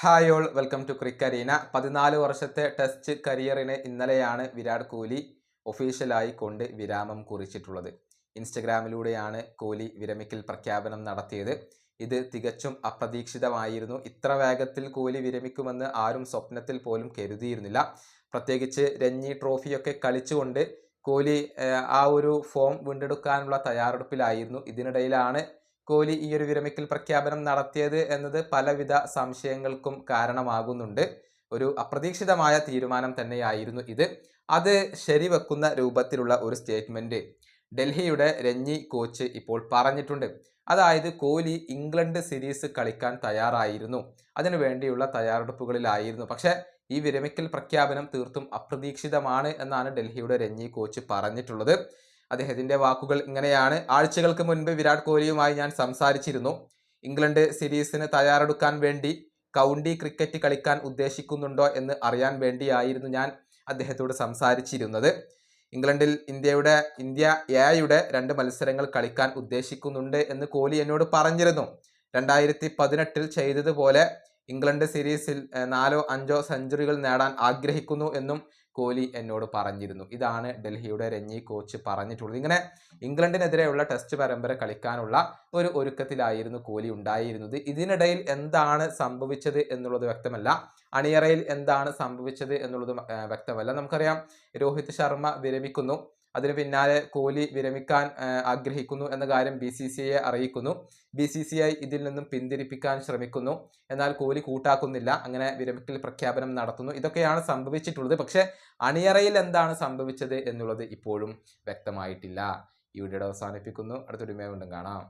Hi all welcome to Crick Arena. 14 വർഷത്തെ test കരിയറിന് ഇന്നലെയാണ് വിരാട് കോഹ്ലി ഒഫീഷ്യലായി കൊണ്ട് വിരാമം കുറിച്ചിട്ടുള്ളത്. ഇൻസ്റ്റഗ്രാമിലൂടെയാണ് കോഹ്ലി വിരമിക്കൽ പ്രഖ്യാപനം നടത്തിയത്. ഇത് തികച്ചും അപ്രതീക്ഷിതമായിരുന്നു. ഇത്ര വേഗത്തിൽ കോഹ്ലി വിരമിക്കുമെന്ന് ആരും സ്വപ്നത്തിൽ പോലും കരുതിയിരുന്നില്ല. പ്രത്യേകിച്ച് രഞ്ജി ട്രോഫിയൊക്കെ കളിച്ചുകൊണ്ട് കോഹ്ലി ആ ഒരു ഫോം വീണ്ടെടുക്കാനുള്ള തയ്യാറെടുപ്പിലായിരുന്നു. ഇതിനിടയിലാണ് കോഹ്ലി ഈ ഒരു വിരമിക്കൽ പ്രഖ്യാപനം നടത്തിയത് എന്നത് പലവിധ സംശയങ്ങൾക്കും കാരണമാകുന്നുണ്ട്. ഒരു അപ്രതീക്ഷിതമായ തീരുമാനം തന്നെയായിരുന്നു ഇത്. അത് ശരിവെക്കുന്ന രൂപത്തിലുള്ള ഒരു സ്റ്റേറ്റ്മെന്റ് ഡൽഹിയുടെ രഞ്ജി കോച്ച് ഇപ്പോൾ പറഞ്ഞിട്ടുണ്ട്. അതായത് കോഹ്ലി ഇംഗ്ലണ്ട് സീരീസ് കളിക്കാൻ തയ്യാറായിരുന്നു, അതിനു വേണ്ടിയുള്ള തയ്യാറെടുപ്പുകളിലായിരുന്നു. പക്ഷേ ഈ വിരമിക്കൽ പ്രഖ്യാപനം തീർത്തും അപ്രതീക്ഷിതമാണ് എന്നാണ് ഡൽഹിയുടെ രഞ്ജി കോച്ച് പറഞ്ഞിട്ടുള്ളത്. അദ്ദേഹത്തിന്റെ വാക്കുകൾ ഇങ്ങനെയാണ്: ആഴ്ചകൾക്ക് മുൻപ് വിരാട് കോഹ്ലിയുമായി ഞാൻ സംസാരിച്ചിരുന്നു. ഇംഗ്ലണ്ട് സീരീസിന് തയ്യാറെടുക്കാൻ വേണ്ടി കൗണ്ടി ക്രിക്കറ്റ് കളിക്കാൻ ഉദ്ദേശിക്കുന്നുണ്ടോ എന്ന് അറിയാൻ വേണ്ടിയായിരുന്നു ഞാൻ അദ്ദേഹത്തോട് സംസാരിച്ചിരുന്നത്. ഇംഗ്ലണ്ടിൽ ഇന്ത്യ എയുടെ 2 മത്സരങ്ങൾ കളിക്കാൻ ഉദ്ദേശിക്കുന്നുണ്ട് എന്ന് കോഹ്ലി എന്നോട് പറഞ്ഞിരുന്നു. 2018 ചെയ്തതുപോലെ ഇംഗ്ലണ്ട് സീരീസിൽ 4-5 സെഞ്ചുറികൾ നേടാൻ ആഗ്രഹിക്കുന്നു എന്നും കോഹ്ലി എന്നോട് പറഞ്ഞിരുന്നു. ഇതാണ് ഡൽഹിയുടെ രഞ്ജി കോച്ച് പറഞ്ഞിട്ടുള്ളത്. ഇങ്ങനെ ഇംഗ്ലണ്ടിനെതിരെയുള്ള ടെസ്റ്റ് പരമ്പര കളിക്കാനുള്ള ഒരു ഒരുക്കത്തിലായിരുന്നു കോഹ്ലി ഉണ്ടായിരുന്നത്. ഇതിനിടയിൽ എന്താണ് സംഭവിച്ചത് എന്നുള്ളത് വ്യക്തമല്ല. അണിയറയിൽ എന്താണ് സംഭവിച്ചത് എന്നുള്ളത് വ്യക്തമല്ല. നമുക്കറിയാം, രോഹിത് ശർമ്മ വിരമിക്കുന്നു. അതിന് പിന്നാലെ കോഹ്ലി വിരമിക്കാൻ ആഗ്രഹിക്കുന്നു എന്ന കാര്യം BCCIയെ അറിയിക്കുന്നു. BCCI ഇതിൽ നിന്നും പിന്തിരിപ്പിക്കാൻ ശ്രമിക്കുന്നു. എന്നാൽ കോഹ്ലി കൂട്ടാക്കുന്നില്ല. അങ്ങനെ വിരമിക്കൽ പ്രഖ്യാപനം നടത്തുന്നു. ഇതൊക്കെയാണ് സംഭവിച്ചിട്ടുള്ളത്. പക്ഷേ അണിയറയിൽ എന്താണ് സംഭവിച്ചത് എന്നുള്ളത് ഇപ്പോഴും വ്യക്തമായിട്ടില്ല. ഈ വീഡിയോ അവസാനിപ്പിക്കുന്നു. അടുത്തൊരു വീഡിയോയിൽ വീണ്ടും കാണാം.